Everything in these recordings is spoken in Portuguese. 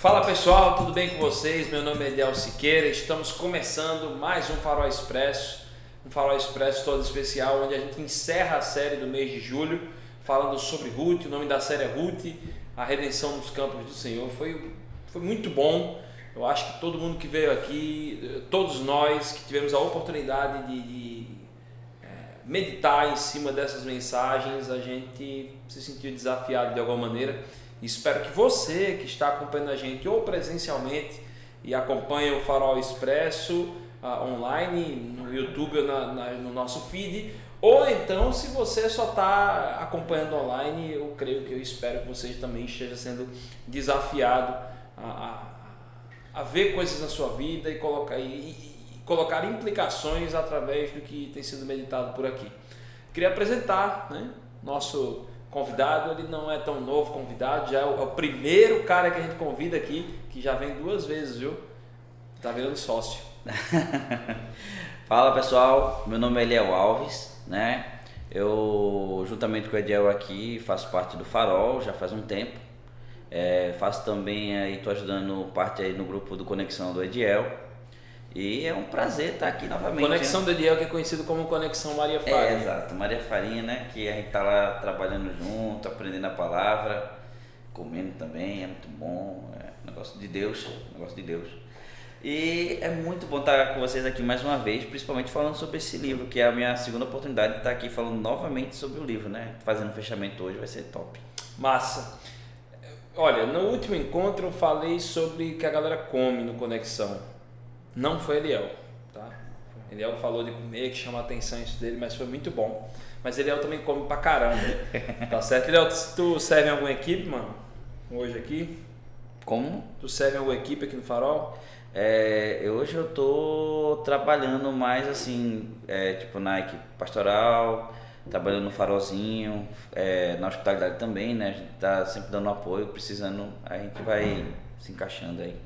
Fala pessoal, tudo bem com vocês? Meu nome é Ediel Siqueira, estamos começando mais um Farol Expresso todo especial, onde a gente encerra a série do mês de julho, falando sobre Ruth. O nome da série é Ruth, a redenção dos campos do Senhor. Foi muito bom. Eu acho que todo mundo que veio aqui, todos nós que tivemos a oportunidade de meditar em cima dessas mensagens, a gente se sentiu desafiado de alguma maneira. Espero que você que está acompanhando a gente ou presencialmente e acompanha o Farol Expresso online no YouTube ou no nosso feed, ou então se você só está acompanhando online, eu espero que você também esteja sendo desafiado a ver coisas na sua vida e colocar implicações através do que tem sido meditado por aqui. Queria apresentar, nosso convidado. Ele não é tão novo convidado, já é o primeiro cara que a gente convida aqui, que já vem 2 vezes, viu? Tá virando sócio. Fala pessoal, meu nome é Eliel Alves, Eu, juntamente com o Ediel aqui, faço parte do Farol já faz um tempo. Faço também aí, tô ajudando parte aí no grupo do Conexão do Ediel. E é um prazer estar aqui novamente. Conexão do Ediel, que é conhecido como Conexão Maria Farinha. Exato, Maria Farinha, que a gente tá lá trabalhando junto, aprendendo a palavra, comendo também, é muito bom, negócio de Deus. E é muito bom estar com vocês aqui mais uma vez, principalmente falando sobre esse livro, que é a minha segunda oportunidade de estar aqui falando novamente sobre o livro, Fazendo o fechamento hoje vai ser top. Massa. Olha, no último encontro eu falei sobre o que a galera come no Conexão. Não foi Eliel, tá? Eliel falou de comer, que chama a atenção isso dele, mas foi muito bom. Mas Eliel também come pra caramba, tá certo? Eliel, tu serve em alguma equipe, mano? Hoje aqui? Como? Tu serve em alguma equipe aqui no Farol? Hoje eu tô trabalhando mais assim, tipo na equipe pastoral, trabalhando no Farolzinho, na hospitalidade também, A gente tá sempre dando apoio, precisando, a gente vai se encaixando aí.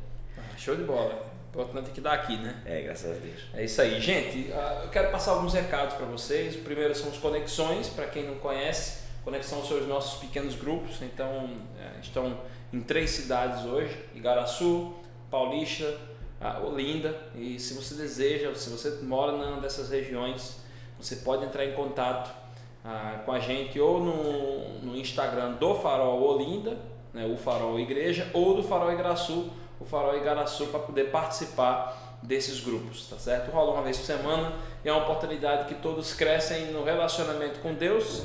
Show de bola. Importante que dá aqui, Graças a Deus. É isso aí. Gente, eu quero passar alguns recados para vocês. O primeiro são os Conexões, para quem não conhece. Conexão são os nossos pequenos grupos, então estão em 3 cidades hoje: Igaraçu, Paulista, Olinda. E se você deseja, se você mora numa dessas regiões, você pode entrar em contato com a gente ou no Instagram do Farol Olinda, o Farol Igreja, ou do Farol Igaraçu, o Farol Igaraçu, para poder participar desses grupos, tá certo? Rola uma vez por semana e é uma oportunidade que todos crescem no relacionamento com Deus,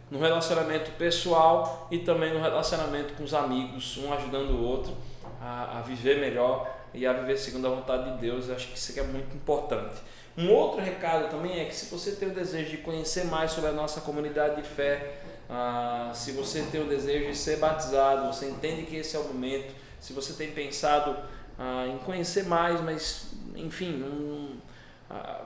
no relacionamento pessoal e também no relacionamento com os amigos, um ajudando o outro a viver melhor e a viver segundo a vontade de Deus. Eu acho que isso aqui é muito importante. Um outro recado também é que se você tem o desejo de conhecer mais sobre a nossa comunidade de fé, se você tem o desejo de ser batizado, você entende que esse é o momento, se você tem pensado em conhecer mais, mas enfim,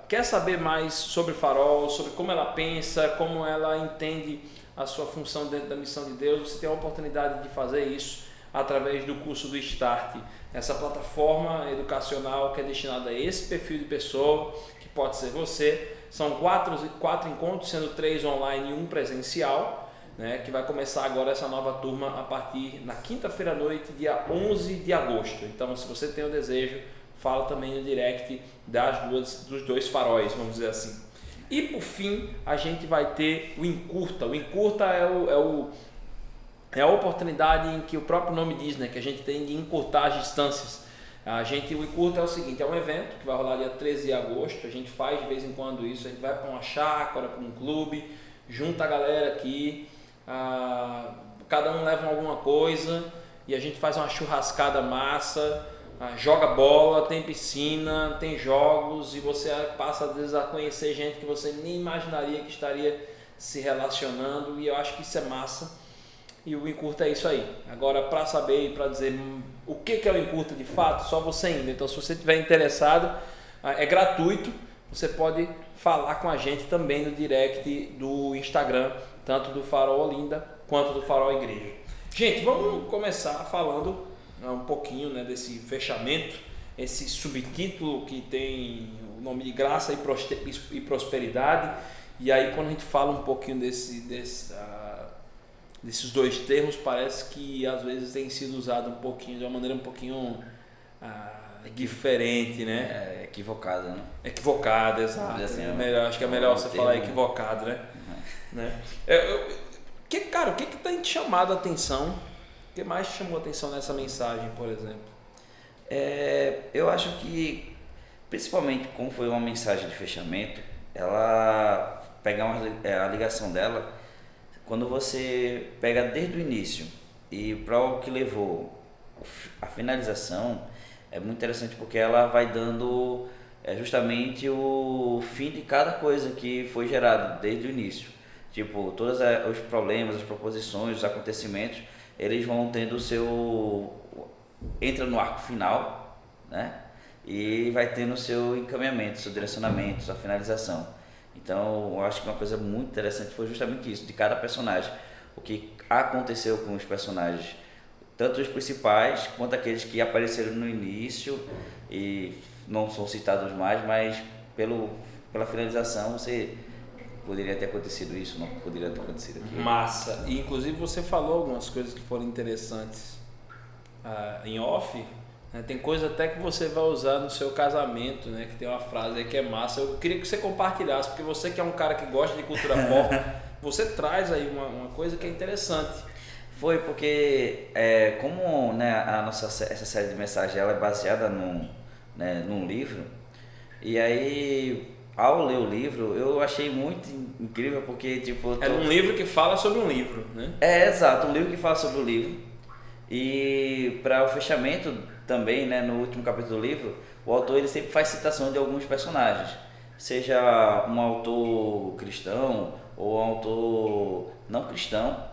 quer saber mais sobre Farol, sobre como ela pensa, como ela entende a sua função dentro da missão de Deus, você tem a oportunidade de fazer isso através do curso do Start, essa plataforma educacional que é destinada a esse perfil de pessoa, que pode ser você. São 4 encontros, sendo 3 online e 1 presencial, que vai começar agora essa nova turma a partir na quinta-feira à noite, dia 11 de agosto. Então, se você tem o desejo, fala também no direct dos 2 faróis, vamos dizer assim. E por fim, a gente vai ter o Encurta. O Encurta é a oportunidade em que o próprio nome diz, que a gente tem de encurtar as distâncias. O Encurta é o seguinte, é um evento que vai rolar dia 13 de agosto, a gente faz de vez em quando isso, a gente vai para uma chácara, para um clube, junta a galera aqui, cada um leva alguma coisa e a gente faz uma churrascada massa, joga bola, tem piscina, tem jogos e você passa às vezes a conhecer gente que você nem imaginaria que estaria se relacionando, e eu acho que isso é massa. E o Encurta é isso aí. Agora, para saber e para dizer o que é o Encurta de fato, só você indo. Então, se você estiver interessado, é gratuito, você pode falar com a gente também no direct do Instagram, tanto do Farol Olinda quanto do Farol Igreja. Gente, vamos começar falando um pouquinho desse fechamento, esse subtítulo que tem o nome de Graça e Prosperidade. E aí, quando a gente fala um pouquinho desses dois termos parece que às vezes tem sido usado um pouquinho, de uma maneira um pouquinho diferente, né? Equivocada, né? Equivocada, exato. Assim, melhor, acho que é melhor você falar equivocado, né? Né? Cara, o que tem te chamado a atenção? O que mais te chamou a atenção nessa mensagem, por exemplo? Eu acho que, principalmente como foi uma mensagem de fechamento, ela pegar a ligação dela, quando você pega desde o início e para o que levou a finalização, é muito interessante porque ela vai dando justamente o fim de cada coisa que foi gerado desde o início. Tipo, todos os problemas, as proposições, os acontecimentos, eles vão tendo o seu... entra no arco final, né? E vai tendo o seu encaminhamento, seu direcionamento, sua finalização. Então, eu acho que uma coisa muito interessante foi justamente isso, de cada personagem. O que aconteceu com os personagens, tanto os principais, quanto aqueles que apareceram no início e não são citados mais, mas pela finalização você... poderia ter acontecido isso, não poderia ter acontecido aquilo. Massa! E inclusive você falou algumas coisas que foram interessantes em off, né? Tem coisa até que você vai usar no seu casamento, né? Que tem uma frase aí que é massa. Eu queria que você compartilhasse, porque você que é um cara que gosta de cultura pop, você traz aí uma coisa que é interessante. Foi porque, como, né, essa série de mensagens ela é baseada num livro, e aí... ao ler o livro, eu achei muito incrível porque, tipo... É um livro que fala sobre um livro, né? Exato, um livro que fala sobre o livro. E para o fechamento também, né, no último capítulo do livro, o autor ele sempre faz citação de alguns personagens. Seja um autor cristão ou um autor não cristão.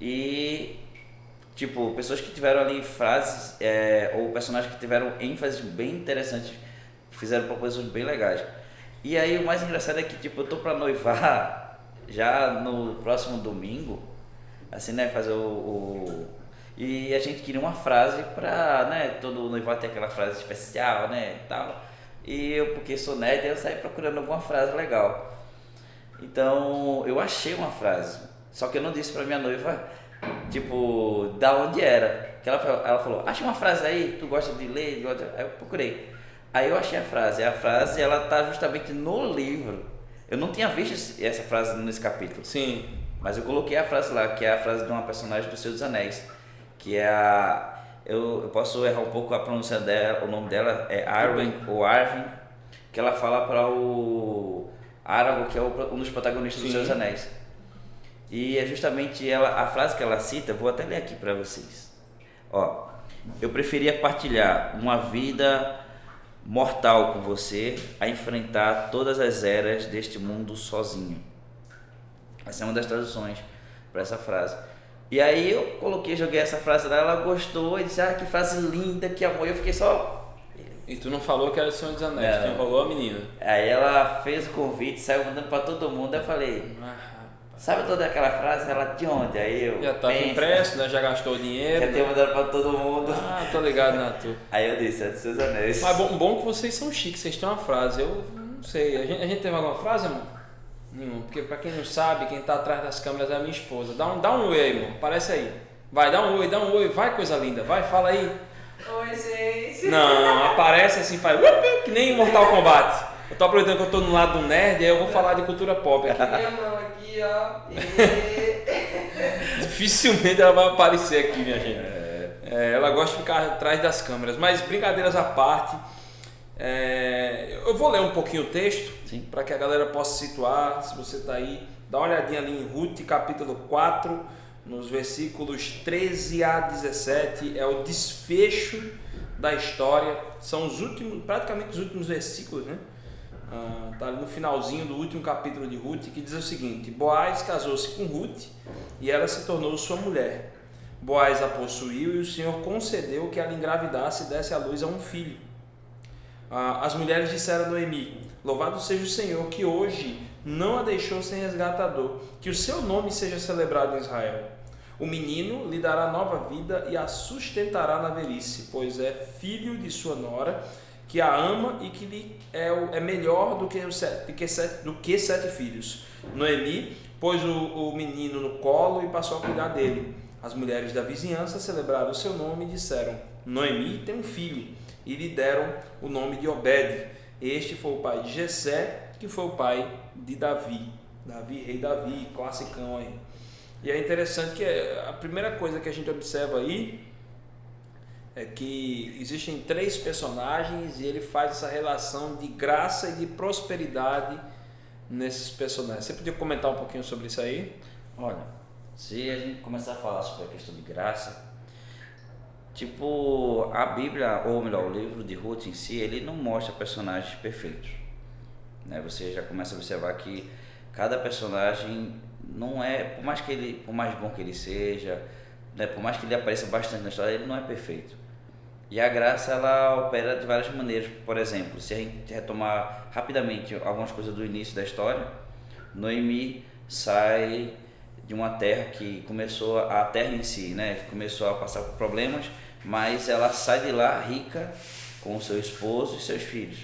E, tipo, pessoas que tiveram ali frases ou personagens que tiveram ênfases bem interessantes, fizeram proposições bem legais. E aí o mais engraçado é que, tipo, eu tô pra noivar já no próximo domingo, assim, né, fazer e a gente queria uma frase pra, né, todo noivado ter aquela frase especial, né, e tal. E eu, porque sou nerd, eu saí procurando alguma frase legal. Então, eu achei uma frase, só que eu não disse pra minha noiva, tipo, da onde era. Que ela falou, acha uma frase aí, tu gosta de ler? Aí eu procurei. Aí eu achei a frase ela tá justamente no livro. Eu não tinha visto essa frase nesse capítulo. Sim. Mas eu coloquei a frase lá, que é a frase de uma personagem do Senhor dos Anéis, que é eu posso errar um pouco a pronúncia dela, o nome dela é Arwen ou Arwen, que ela fala para o Aragorn, que é um dos protagonistas do Senhor dos Anéis. E é justamente a frase que ela cita, vou até ler aqui para vocês. Ó, eu preferia partilhar uma vida mortal com você a enfrentar todas as eras deste mundo sozinho. Essa é uma das traduções para essa frase. E aí eu joguei essa frase lá, ela gostou e disse, que frase linda, que amor. Eu fiquei só... E tu não falou que era o Senhor dos Anéis, tu enrolou a menina. Aí ela fez o convite, saiu mandando para todo mundo, aí eu falei... sabe toda aquela frase? Ela, de onde? Aí eu... já estava impresso, né? Já gastou o dinheiro. Já tinha mandado para todo mundo. Tô ligado na tua. Aí eu disse, é dos Seus Anéis. Mas bom que vocês são chiques, vocês têm uma frase. Eu não sei, a gente teve alguma frase, amor? Nenhuma, porque pra quem não sabe, quem tá atrás das câmeras é a minha esposa. Dá um oi aí, irmão, aparece aí. Vai, dá um oi, vai coisa linda, vai, fala aí. Oi, gente. Não, aparece assim, faz que nem Mortal Kombat. Eu tô aproveitando que eu tô no lado do nerd, aí eu vou falar de cultura pop aqui. Minha mão aqui, ó. Dificilmente ela vai aparecer aqui, minha gente. Ela gosta de ficar atrás das câmeras, mas brincadeiras à parte. Eu vou ler um pouquinho o texto para que a galera possa situar. Se você está aí, dá uma olhadinha ali em Ruth, capítulo 4, nos versículos 13 a 17. É o desfecho da história. São praticamente os últimos versículos, né? Tá ali no finalzinho do último capítulo de Ruth, que diz o seguinte: Boaz casou-se com Ruth e ela se tornou sua mulher. Boaz a possuiu e o Senhor concedeu que ela engravidasse e desse à luz a um filho. As mulheres disseram a Noemi: louvado seja o Senhor, que hoje não a deixou sem resgatador, que o seu nome seja celebrado em Israel. O menino lhe dará nova vida e a sustentará na velhice, pois é filho de sua nora, que a ama e que lhe é melhor do que 7 filhos. Noemi, pôs o menino no colo e passou a cuidar dele. As mulheres da vizinhança celebraram o seu nome e disseram: Noemi tem um filho, e lhe deram o nome de Obed. Este foi o pai de Jessé, que foi o pai de Davi. Rei Davi, classicão aí. E é interessante que a primeira coisa que a gente observa aí é que existem 3 personagens e ele faz essa relação de graça e de prosperidade nesses personagens. Você podia comentar um pouquinho sobre isso aí? Olha, se a gente começar a falar sobre a questão de graça, tipo, a Bíblia, ou melhor, o livro de Ruth em si, ele não mostra personagens perfeitos, né? Você já começa a observar que cada personagem não é, por mais bom que ele seja, né, por mais que ele apareça bastante na história, ele não é perfeito. E a graça, ela opera de várias maneiras. Por exemplo, se a gente retomar rapidamente algumas coisas do início da história, Noemi sai de uma terra que começou, a terra em si, né, começou a passar por problemas, mas ela sai de lá rica com o seu esposo e seus filhos,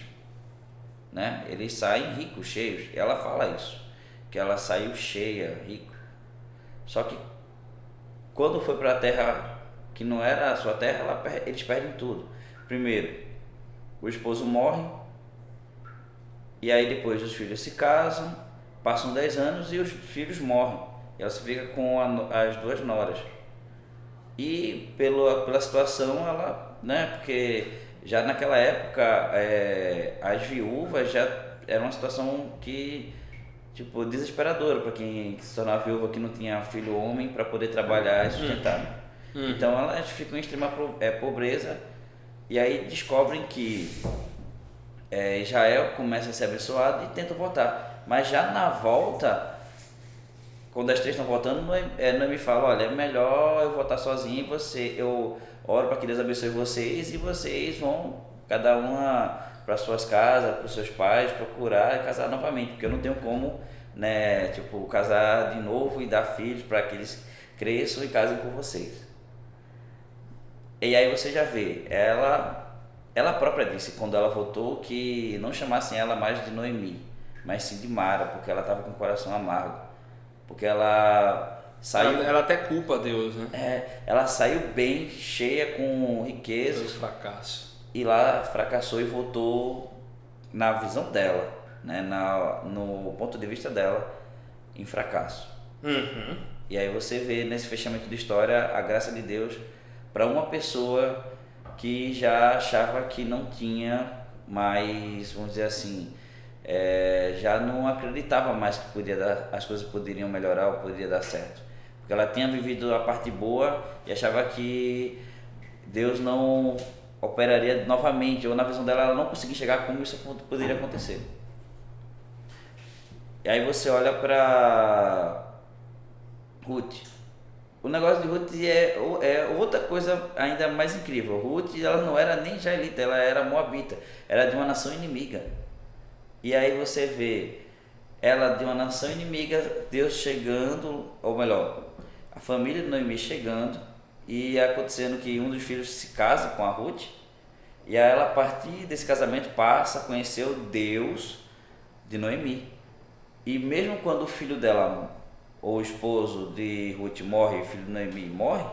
né? Eles saem ricos, cheios. Ela fala isso, que ela saiu cheia, rica. Só que quando foi para a terra que não era a sua terra, eles perdem tudo. Primeiro, o esposo morre, e aí depois os filhos se casam, passam 10 anos e os filhos morrem. E ela se fica com as 2 noras. E pela situação, ela, né, porque já naquela época as viúvas já era uma situação que, tipo, desesperadora para quem se tornava viúva, que não tinha filho homem para poder trabalhar e sustentar. Então elas ficam em extrema pobreza, e aí descobrem que Israel começa a ser abençoado e tenta voltar. Mas já na volta, quando as 3 estão voltando, Noemi fala: olha, é melhor eu voltar sozinho, eu oro para que Deus abençoe vocês, e vocês vão cada uma para suas casas, para os seus pais, procurar casar novamente, porque eu não tenho como, né, tipo, casar de novo e dar filhos para que eles cresçam e casem com vocês. E aí você já vê, ela própria disse, quando ela voltou, que não chamassem ela mais de Noemi, mas sim de Mara, porque ela estava com o coração amargo. Porque ela saiu... Ela até culpa a Deus, né? Ela saiu bem, cheia, com riquezas. Fracasso. E lá fracassou e voltou na visão dela, né? No ponto de vista dela, em fracasso. E aí você vê nesse fechamento de história a graça de Deus para uma pessoa que já achava que não tinha mais, vamos dizer assim, já não acreditava mais que as coisas poderiam melhorar ou poderia dar certo. Porque ela tinha vivido a parte boa e achava que Deus não operaria novamente, ou na visão dela ela não conseguia enxergar como isso poderia acontecer. E aí você olha para Ruth. O negócio de Ruth é outra coisa ainda mais incrível. Ruth, ela não era nem israelita, ela era moabita, era de uma nação inimiga. E aí você vê ela de uma nação inimiga, Deus chegando, ou melhor, a família de Noemi chegando, e acontecendo que um dos filhos se casa com a Ruth, e aí ela, a partir desse casamento, passa a conhecer o Deus de Noemi. E mesmo quando o filho dela, ou o esposo de Ruth morre, e o filho de Noemi morre,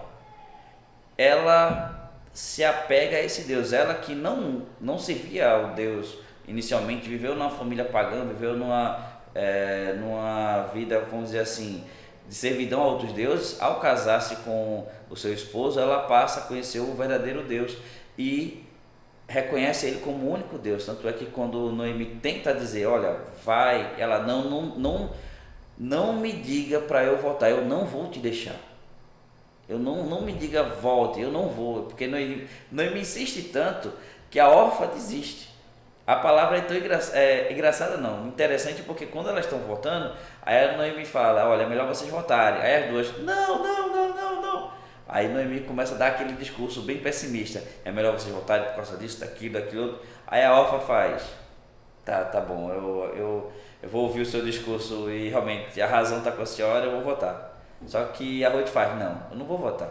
ela se apega a esse Deus. Ela que não servia ao Deus inicialmente, viveu numa família pagã, viveu numa vida, vamos dizer assim, de servidão a outros deuses. Ao casar-se com o seu esposo, ela passa a conhecer o verdadeiro Deus e reconhece ele como o único Deus. Tanto é que quando Noemi tenta dizer, olha, vai, ela não me diga para eu voltar, eu não vou te deixar. Eu não me diga volte, eu não vou, porque Noemi insiste tanto que a órfã desiste. A palavra é tão engraçada, não, interessante, porque quando elas estão voltando, aí a Noemi fala, olha, é melhor vocês voltarem. Aí as duas, não. Aí Noemi começa a dar aquele discurso bem pessimista, é melhor vocês voltarem por causa disso, daquilo outro. Aí a órfã faz, tá bom, eu vou ouvir o seu discurso e realmente a razão está com a senhora, eu vou votar. Só que a Ruth faz, não, eu não vou votar.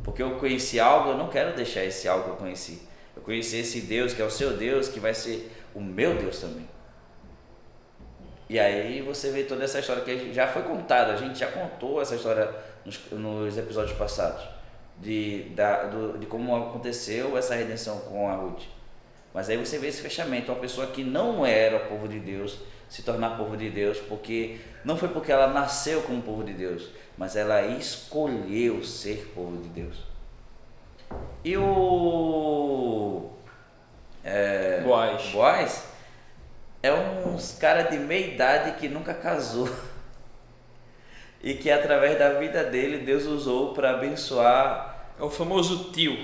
Porque eu conheci algo, eu não quero deixar esse algo que eu conheci. Eu conheci esse Deus que é o seu Deus, que vai ser o meu Deus também. E aí você vê toda essa história que já foi contada, a gente já contou essa história nos episódios passados, de como aconteceu essa redenção com a Ruth. Mas aí você vê esse fechamento, uma pessoa que não era povo de Deus, se tornar povo de Deus, porque não foi porque ela nasceu como povo de Deus, mas ela escolheu ser povo de Deus. E o Boaz é uns cara de meia idade que nunca casou e que através da vida dele Deus usou para abençoar. É o famoso tio.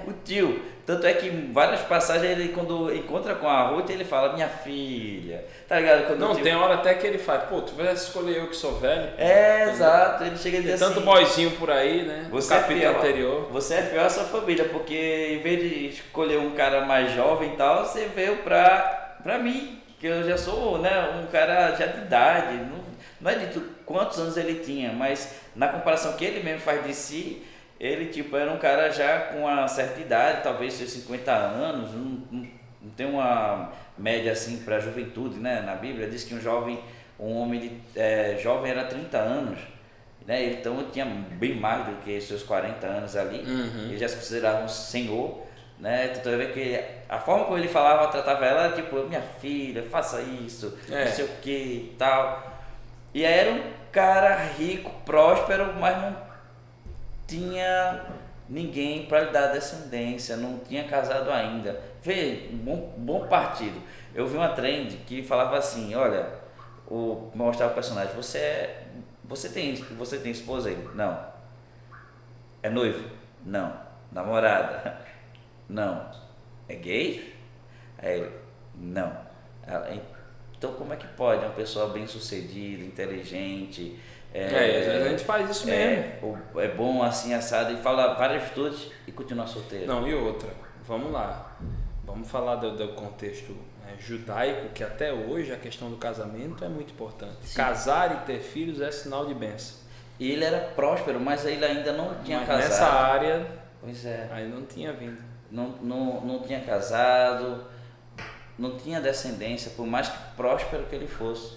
O tio. Tanto é que em várias passagens ele, quando encontra com a Ruth, ele fala, minha filha, tá ligado? Quando não, tem hora até que ele faz, pô, tu vai escolher eu que sou velho. Exato, ele chega a dizer tem assim, tanto boyzinho por aí, né? Você Você é fiel à sua família, porque em vez de escolher um cara mais jovem e tal, você veio pra mim, que eu já sou, né, um cara já de idade, não é de quantos anos ele tinha, mas na comparação que ele mesmo faz de si, ele tipo era um cara já com uma certa idade, talvez seus 50 anos, não tem uma média assim para a juventude, né? Na Bíblia diz que um homem jovem era 30 anos, né? Então ele tinha bem mais do que seus 40 anos ali, ele já se considerava um senhor, né? Então você vê que a forma como ele falava, tratava ela, era tipo, minha filha, faça isso, não sei o que e tal. E aí era um cara rico, próspero, mas não tinha ninguém para lhe dar descendência, não tinha casado ainda. Vê, um bom partido. Eu vi uma trend que falava assim, olha, mostrava o personagem, você tem esposa? Ele, não. É noivo? Não. Namorada? Não. É gay? Aí ele, não. Então como é que pode uma pessoa bem sucedida, inteligente, a gente faz isso mesmo. É bom assim, assado, e fala várias virtudes e continua solteiro. Não, e outra, vamos lá. Vamos falar do contexto judaico, que até hoje a questão do casamento é muito importante. Sim. Casar e ter filhos é sinal de bênção. E ele era próspero, mas ele ainda não tinha casado. Nessa área, pois é. Aí não tinha vindo. Não tinha casado, não tinha descendência, por mais que próspero que ele fosse.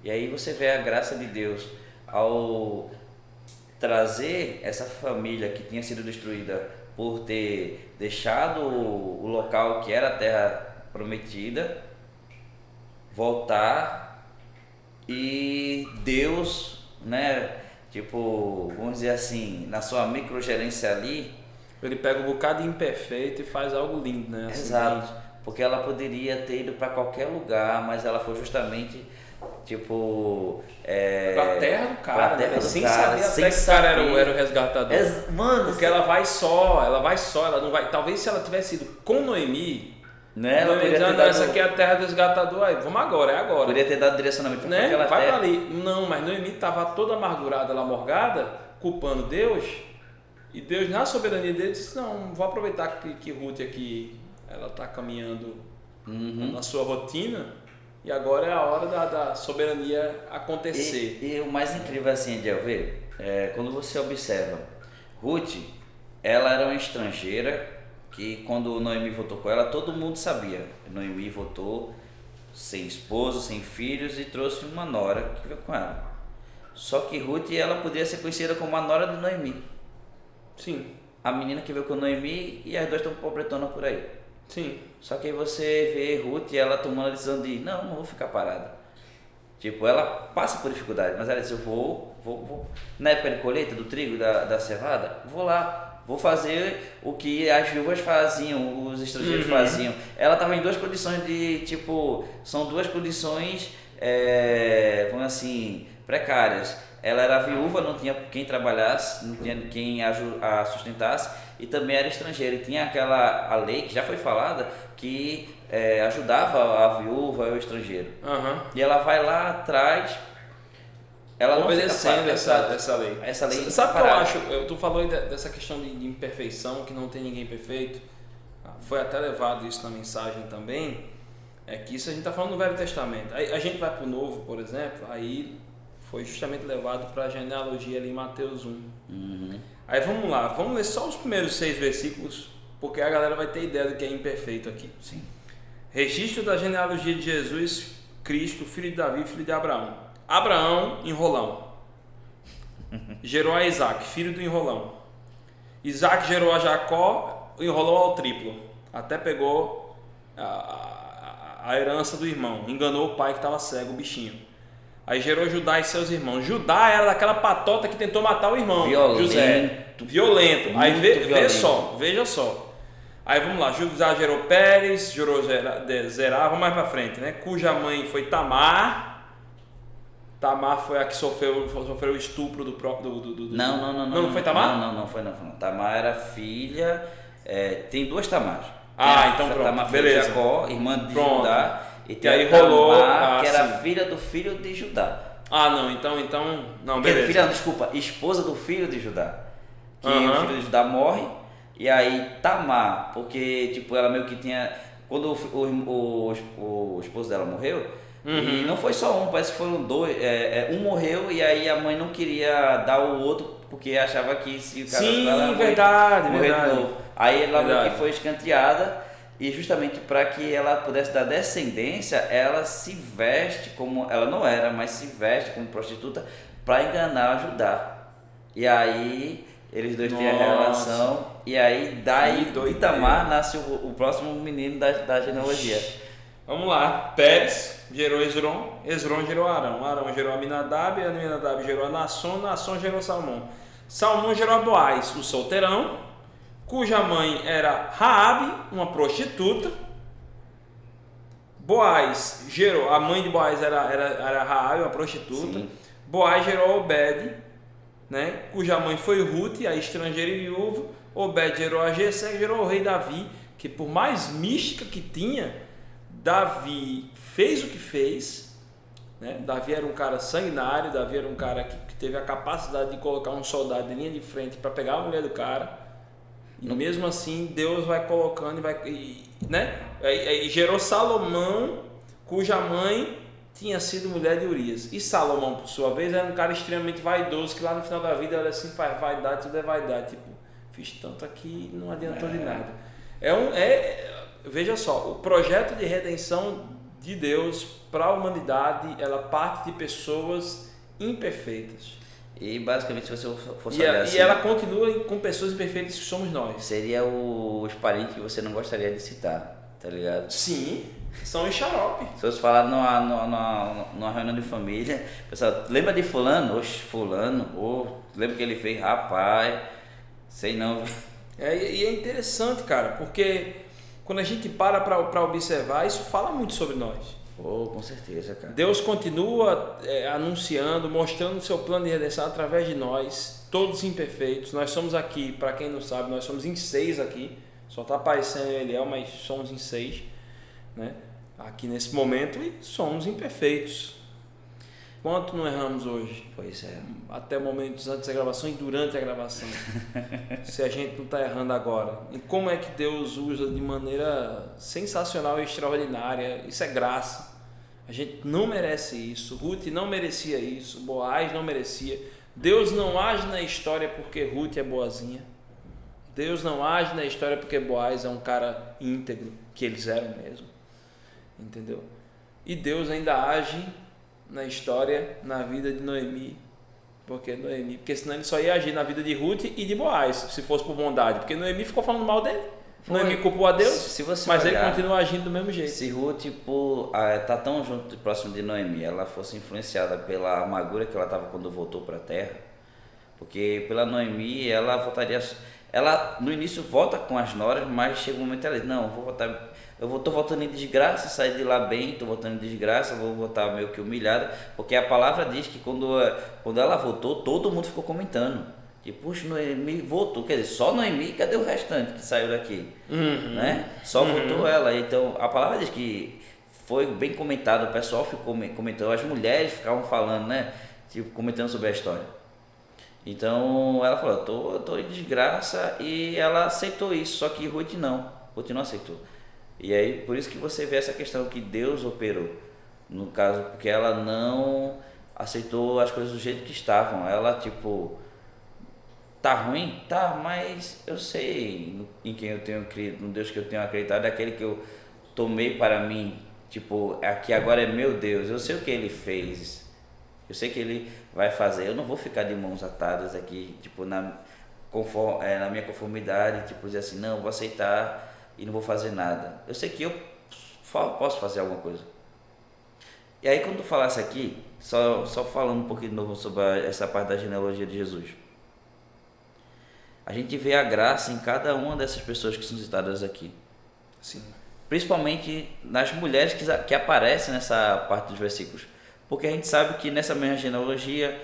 E aí você vê a graça de Deus ao trazer essa família que tinha sido destruída por ter deixado o local que era a terra prometida, voltar, e Deus, né, tipo, vamos dizer assim, na sua microgerência ali, ele pega um bocado de imperfeito e faz algo lindo, né? Assim, exato, porque ela poderia ter ido para qualquer lugar, mas ela foi justamente tipo pra terra do cara, terra do sem cara, saber até que o cara era o resgatador. Mano, porque ela vai só, ela não vai. Talvez se ela tivesse ido com Noemi, né? Ela poderia ter dado, essa aqui é a terra do resgatador, aí vamos agora, é agora. Poderia ter dado direcionamento, né? Vai pra ali. Não, mas Noemi estava toda amargurada, lá morgada, culpando Deus, e Deus, na soberania dele, disse: não, vou aproveitar que Ruth aqui, ela está caminhando na sua rotina. E agora é a hora da soberania acontecer. E o mais incrível assim, de eu ver, quando você observa, Ruth, ela era uma estrangeira que quando Noemi voltou com ela, todo mundo sabia. Noemi voltou sem esposo, sem filhos e trouxe uma nora que veio com ela. Só que Ruth, ela poderia ser conhecida como a nora de Noemi. Sim. A menina que veio com Noemi e as duas estão pobretonas por aí. Sim. Só que aí você vê Ruth e ela tomando a decisão de não vou ficar parada. Tipo, ela passa por dificuldade, mas ela diz: eu vou. Na época de colheita do trigo, da cevada, vou lá, vou fazer o que as viúvas faziam, os estrangeiros faziam. Ela estava em duas condições de, tipo, são duas condições, vamos assim, precárias. Ela era viúva, não tinha quem trabalhasse, não tinha quem a sustentasse, e também era estrangeira. E tinha a lei que já foi falada que ajudava a viúva e o estrangeiro. E ela vai lá atrás, ela obedecendo essa lei. Essa lei. Sabe o que eu acho? Tu falou aí dessa questão de imperfeição, que não tem ninguém perfeito. Foi até levado isso na mensagem também. É que isso a gente está falando no Velho Testamento. Aí a gente vai para o Novo, por exemplo, aí foi justamente levado para a genealogia ali em Mateus 1. Aí vamos lá, vamos ler só os primeiros 6 versículos, porque a galera vai ter ideia do que é imperfeito aqui. Sim. Registro da genealogia de Jesus Cristo, filho de Davi, filho de Abraão. Abraão, enrolão. Gerou a Isaac, filho do enrolão. Isaac gerou a Jacó, enrolou ao triplo. Até pegou a herança do irmão. Enganou o pai que estava cego, o bichinho. Aí gerou Judá e seus irmãos. Judá era daquela patota que tentou matar o irmão. José. Violento. Aí veja só. Aí vamos lá, Judá gerou Pérez, gerou Zerá, vamos mais pra frente, né? Cuja mãe foi Tamar. Tamar foi a que sofreu o estupro do próprio... Não foi Tamar? Não foi. Tamar era filha... tem duas Tamares. Então pronto, Tamar beleza. Foi Jacó, irmã de Judá. E tem aí Tamar, rolou... que era filha do filho de Judá. Não, beleza. Esposa do filho de Judá. Que o filho de Judá morre. E aí Tamar, porque tipo, ela meio que tinha... Quando o esposo dela morreu, e não foi só um, parece que foram dois. Um morreu e aí a mãe não queria dar o outro, porque achava que se o cara morrer de novo. Aí ela meio que foi escanteada, e justamente para que ela pudesse dar descendência, ela se veste como... Ela não era, mas se veste como prostituta para enganar Judá. E aí... Eles dois têm a relação, e aí daí do Itamar nasce o próximo menino da genealogia. Vamos lá, Pérez gerou Esrom, Esrom gerou Arão, Arão gerou Aminadab, Aminadab gerou Naasson, Naasson gerou Salmão. Salmão gerou Boaz, o solteirão, cuja mãe era Raabe, uma prostituta. Boaz gerou, a mãe de Boaz era Raabe, uma prostituta. Sim. Boaz gerou Obed, né? Cuja mãe foi Ruth, a estrangeira e viúva. Obed gerou a Jessé, gerou o rei Davi, que por mais mística que tinha, Davi fez o que fez, né? Davi era um cara sanguinário, Davi era um cara que teve a capacidade de colocar um soldado em linha de frente para pegar a mulher do cara, e mesmo assim Deus vai colocando né? E gerou Salomão, cuja mãe tinha sido mulher de Urias. E Salomão, por sua vez, era um cara extremamente vaidoso, que lá no final da vida era assim, faz vaidade, tudo é vaidade. Tipo, fiz tanto aqui, não adiantou de nada. Veja só, o projeto de redenção de Deus para a humanidade, ela parte de pessoas imperfeitas. E basicamente, se você fosse olhar assim... E ela continua com pessoas imperfeitas que somos nós. Seria os parentes que você não gostaria de citar, tá ligado? Sim. São em xarope. Se você falar numa reunião de família, pessoal, lembra de fulano? Oxe, fulano, lembra que ele fez? Rapaz, sei não. E é interessante, cara, porque quando a gente para observar, isso fala muito sobre nós. Com certeza, cara. Deus continua anunciando, mostrando o seu plano de redenção através de nós, todos imperfeitos. Nós somos aqui, para quem não sabe, nós somos em 6 aqui. Só está aparecendo Eliel, mas somos em 6. Né? Aqui nesse momento, e somos imperfeitos. Quanto não erramos hoje? Pois é. Até momentos antes da gravação e durante a gravação. Se a gente não está errando agora. E como é que Deus usa de maneira sensacional e extraordinária? Isso é graça. A gente não merece isso. Ruth não merecia isso. Boaz não merecia. Deus não age na história porque Ruth é boazinha. Deus não age na história porque Boaz é um cara íntegro, que eles eram mesmo. Entendeu? E Deus ainda age na história, na vida de Noemi, porque senão ele só ia agir na vida de Ruth e de Boaz, se fosse por bondade, porque Noemi ficou falando mal dele. Noemi culpou a Deus, mas ele continua agindo do mesmo jeito. Se Ruth tá tão junto, próximo de Noemi, ela fosse influenciada pela amargura que ela estava quando voltou para a terra, porque pela Noemi ela voltaria... Ela no início volta com as noras, mas chega um momento ela diz, não, tô voltando em desgraça, saí de lá bem, tô voltando em desgraça, vou voltar meio que humilhada, porque a palavra diz que quando ela voltou, todo mundo ficou comentando, que puxa, Noemi voltou, quer dizer, só Noemi, cadê o restante que saiu daqui? Né? Só voltou ela, então a palavra diz que foi bem comentado, o pessoal ficou comentando, as mulheres ficavam falando, né, tipo, comentando sobre a história. Então ela falou, tô em desgraça, e ela aceitou isso, só que Ruth não aceitou. E aí por isso que você vê essa questão que Deus operou, no caso, porque ela não aceitou as coisas do jeito que estavam. Ela tipo, tá ruim? Tá, mas eu sei em quem eu tenho crido, no Deus que eu tenho acreditado, é aquele que eu tomei para mim, tipo, aqui agora é meu Deus, eu sei o que ele fez, eu sei que ele vai fazer, eu não vou ficar de mãos atadas aqui, tipo, na minha conformidade, tipo, dizer assim, não, eu vou aceitar e não vou fazer nada. Eu sei que eu posso fazer alguma coisa. E aí quando tu falasse aqui, só falando um pouquinho de novo sobre essa parte da genealogia de Jesus, a gente vê a graça em cada uma dessas pessoas que são citadas aqui. Sim. Principalmente nas mulheres que aparecem nessa parte dos versículos. Porque a gente sabe que nessa mesma genealogia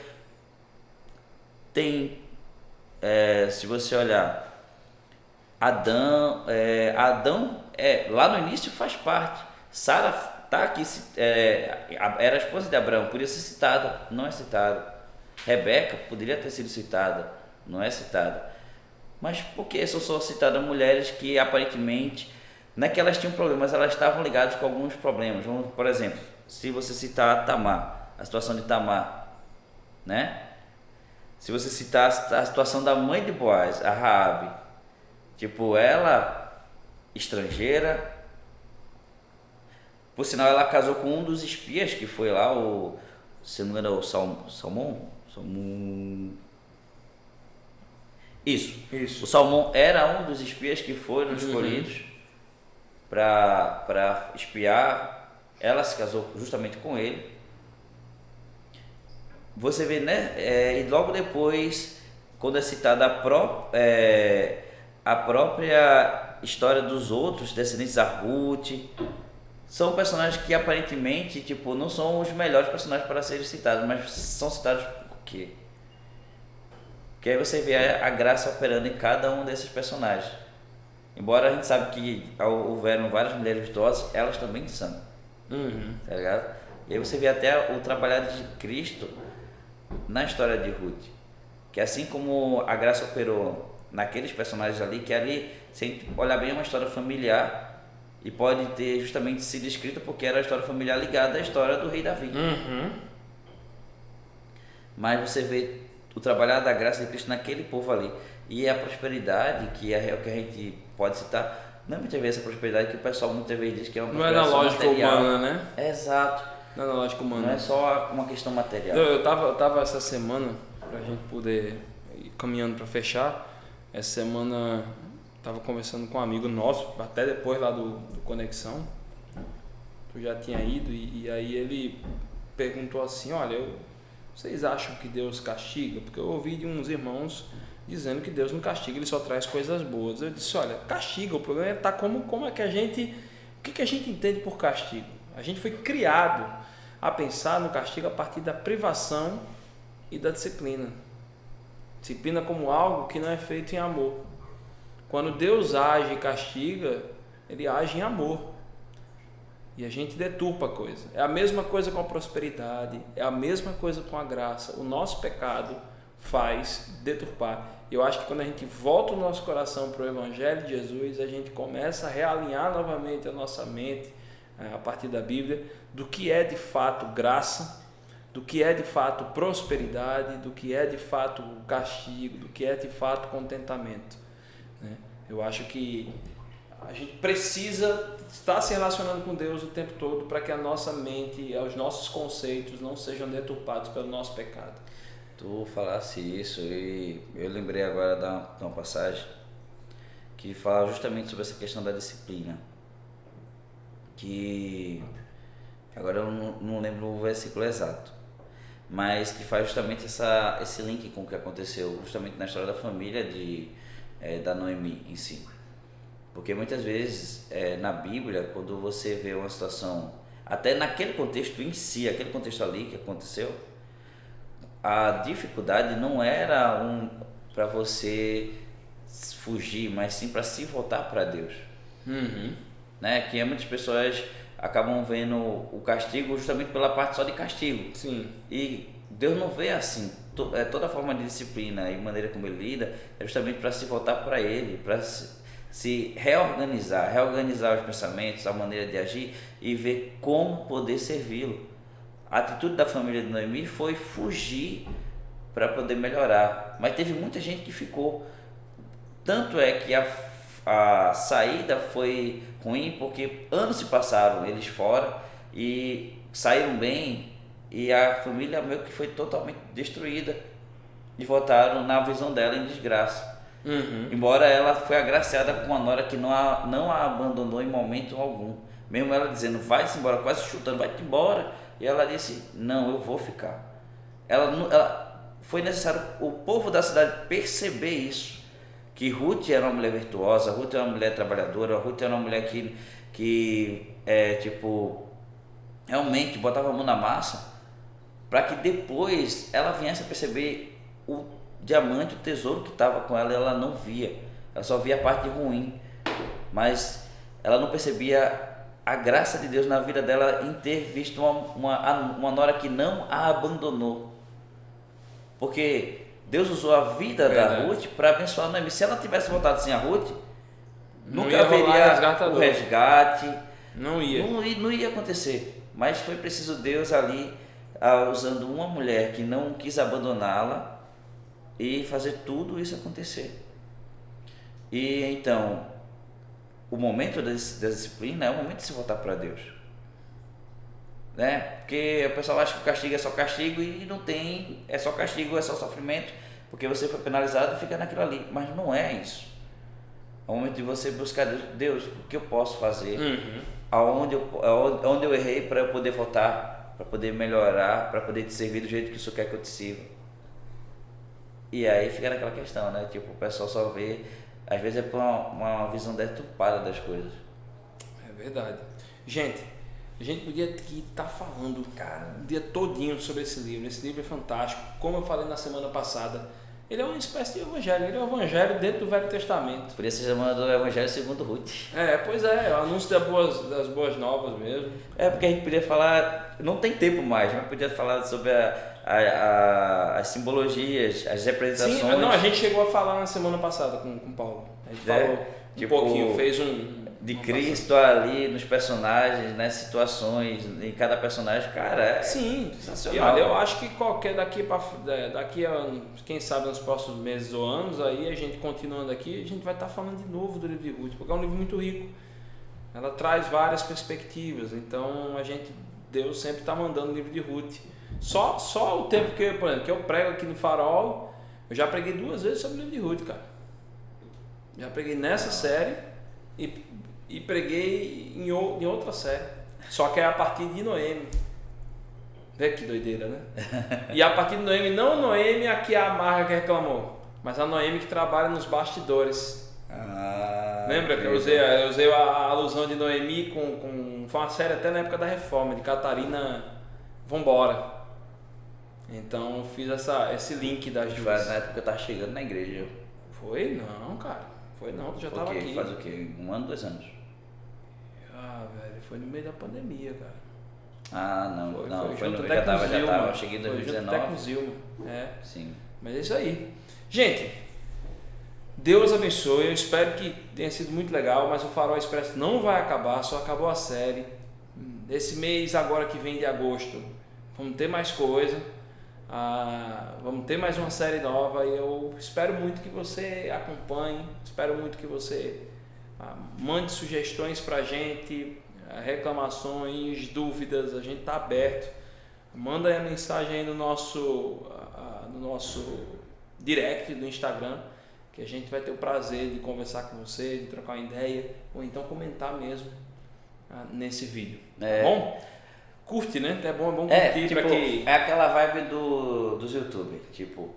tem, se você olhar, Adão lá no início faz parte. Sara tá aqui, era a esposa de Abraão, podia ser citada, não é citada. Rebeca poderia ter sido citada, não é citada. Mas por que são só citadas mulheres que aparentemente, não é que elas tinham problemas, elas estavam ligadas com alguns problemas. Vamos, por exemplo, se você citar Tamar, a situação de Tamar, né? Se você citar a situação da mãe de Boaz, a Raabe, tipo, ela estrangeira, por sinal ela casou com um dos espias que foi lá, se não me engano, o Salmão. Isso. O Salmão era um dos espias que foram escolhidos para espiar. Ela se casou justamente com ele. Você vê, né? E logo depois, quando é citada a própria história dos outros descendentes da Ruth, são personagens que aparentemente, tipo, não são os melhores personagens para serem citados, mas são citados por quê? Porque aí você vê a graça operando em cada um desses personagens. Embora a gente sabe que houveram várias mulheres virtuosas, elas também são. Tá ligado? E aí você vê até o trabalhar de Cristo na história de Ruth. Que assim como a graça operou naqueles personagens ali, que ali, se a gente olhar bem, é uma história familiar e pode ter justamente sido escrita porque era a história familiar ligada à história do rei Davi. Mas você vê o trabalhar da graça de Cristo naquele povo ali. E a prosperidade, que é o que a gente pode citar, não é muitas vezes essa prosperidade que o pessoal muitas vezes diz que é uma prosperidade não é na lógica material. humana, né? Exato. Não é na lógica humana. Não é só uma questão material. Eu tava essa semana, pra gente poder ir caminhando para fechar, essa semana tava conversando com um amigo nosso, até depois lá do Conexão, tu já tinha ido, e aí ele perguntou assim, olha, vocês acham que Deus castiga? Porque eu ouvi de uns irmãos dizendo que Deus não castiga, Ele só traz coisas boas. Eu disse, olha, castiga, o problema é como é que a gente, o que a gente entende por castigo? A gente foi criado a pensar no castigo a partir da privação e da disciplina. Disciplina como algo que não é feito em amor. Quando Deus age e castiga, Ele age em amor. E a gente deturpa a coisa. É a mesma coisa com a prosperidade, é a mesma coisa com a graça. O nosso pecado faz deturpar. Eu acho que quando a gente volta o nosso coração para o Evangelho de Jesus, a gente começa a realinhar novamente a nossa mente, a partir da Bíblia, do que é de fato graça, do que é de fato prosperidade, do que é de fato castigo, do que é de fato contentamento. Eu acho que a gente precisa estar se relacionando com Deus o tempo todo para que a nossa mente, os nossos conceitos não sejam deturpados pelo nosso pecado. Tu falasse isso e eu lembrei agora de uma passagem que fala justamente sobre essa questão da disciplina. Que agora eu não lembro o versículo exato, mas que faz justamente esse link com o que aconteceu justamente na história da família da Noemi em si. Porque muitas vezes na Bíblia, quando você vê uma situação, até naquele contexto em si, aquele contexto ali que aconteceu, a dificuldade não era para você fugir, mas sim para se voltar para Deus. Né? Que muitas pessoas acabam vendo o castigo justamente pela parte só de castigo. Sim. E Deus não vê assim. Toda forma de disciplina e maneira como Ele lida é justamente para se voltar para Ele, para se reorganizar os pensamentos, a maneira de agir e ver como poder servi-lo. A atitude da família de Noemi foi fugir para poder melhorar, mas teve muita gente que ficou. Tanto é que a a saída foi ruim porque anos se passaram eles fora e saíram bem e a família meio que foi totalmente destruída e voltaram na visão dela em desgraça. Embora ela foi agraciada com uma nora que não a abandonou em momento algum, mesmo ela dizendo vai-se embora, quase chutando, vai-te embora, e ela disse não, eu vou ficar. Foi necessário o povo da cidade perceber isso, que Ruth era uma mulher virtuosa, Ruth era uma mulher trabalhadora, Ruth era uma mulher que realmente botava a mão na massa, para que depois ela viesse a perceber o diamante, o tesouro que estava com ela, ela não via, ela só via a parte ruim, mas ela não percebia a graça de Deus na vida dela em ter visto uma nora que não a abandonou, porque Deus usou a vida da Ruth para abençoar a Noemi. Se ela tivesse voltado sem a Ruth, nunca haveria o resgate, não ia acontecer, mas foi preciso Deus ali usando uma mulher que não quis abandoná-la e fazer tudo isso acontecer. E então, o momento da disciplina é o momento de se voltar para Deus, né? Porque o pessoal acha que o castigo é só castigo e não tem, é só castigo, é só sofrimento, porque você foi penalizado e fica naquilo ali, mas não é isso. É o momento de você buscar Deus, o que eu posso fazer, aonde eu errei para eu poder voltar, para poder melhorar, para poder te servir do jeito que o Senhor quer que eu te sirva. E aí fica naquela questão, né? Tipo, o pessoal só vê, às vezes é por uma visão deturpada das coisas. É verdade. Gente, a gente podia estar falando, cara, o dia todinho sobre esse livro. Esse livro é fantástico. Como eu falei na semana passada, ele é uma espécie de evangelho. Ele é um evangelho dentro do Velho Testamento. Por isso se chama do Evangelho segundo Ruth. Pois é o anúncio das boas novas mesmo. Porque a gente podia falar, não tem tempo mais, mas podia falar sobre as simbologias, as representações. Sim, não, a gente chegou a falar na semana passada com o Paulo. A gente falou um pouquinho, fez de Cristo ali nos personagens, nas situações, em cada personagem, cara, sim, sensacional. E olha, eu acho que qualquer daqui a, quem sabe nos próximos meses ou anos, aí a gente continuando aqui, a gente vai estar falando de novo do livro de Ruth, porque é um livro muito rico. Ela traz várias perspectivas, então Deus sempre está mandando o livro de Ruth. Só o tempo que eu prego aqui no Farol, eu já preguei 2 vezes sobre o livro de Ruth, cara. Já preguei nessa série e preguei em outra série. Só que é a partir de Noemi. Vê que doideira, né? E a partir de Noemi, não a Noemi a que a amarga que reclamou, mas a Noemi que trabalha nos bastidores. Lembra que eu usei a alusão de Noemi foi uma série até na época da Reforma, de Catarina Vambora. Então eu fiz esse link das duas. Foi na época que eu tava chegando na igreja. Foi não, cara. Foi não, tu já tava aqui. Faz o quê? 1 ano, 2 anos? Velho, foi no meio da pandemia, cara. Não. Foi Eu já tava, cheguei em 2019. Até com Zilma. Sim. Mas é isso aí. Gente, Deus abençoe. Eu espero que tenha sido muito legal, mas o Farol Expresso não vai acabar, só acabou a série. Esse mês agora que vem de agosto, vamos ter mais coisa. Vamos ter mais uma série nova e eu espero muito que você acompanhe, espero muito que você mande sugestões pra gente, reclamações, dúvidas, a gente tá aberto. Manda aí a mensagem aí no nosso direct do Instagram, que a gente vai ter o prazer de conversar com você, de trocar uma ideia, ou então comentar mesmo nesse vídeo, tá bom? Curte, né? É bom curtir. Tipo, é aquela vibe dos YouTube, tipo,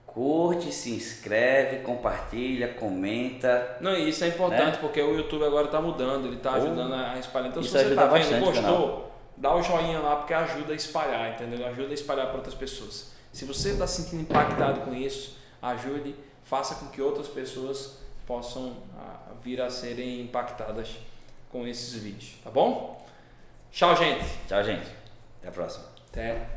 curte, se inscreve, compartilha, comenta. Não, e isso é importante, porque o YouTube agora está mudando, ele está ajudando a espalhar. Então, se isso você ajuda tá vendo, bastante, gostou, dá o joinha lá, porque ajuda a espalhar, entendeu? Ajuda a espalhar para outras pessoas. Se você está se sentindo impactado com isso, ajude, faça com que outras pessoas possam vir a serem impactadas com esses vídeos, tá bom? Tchau, gente. Tchau, gente. Até a próxima. Até.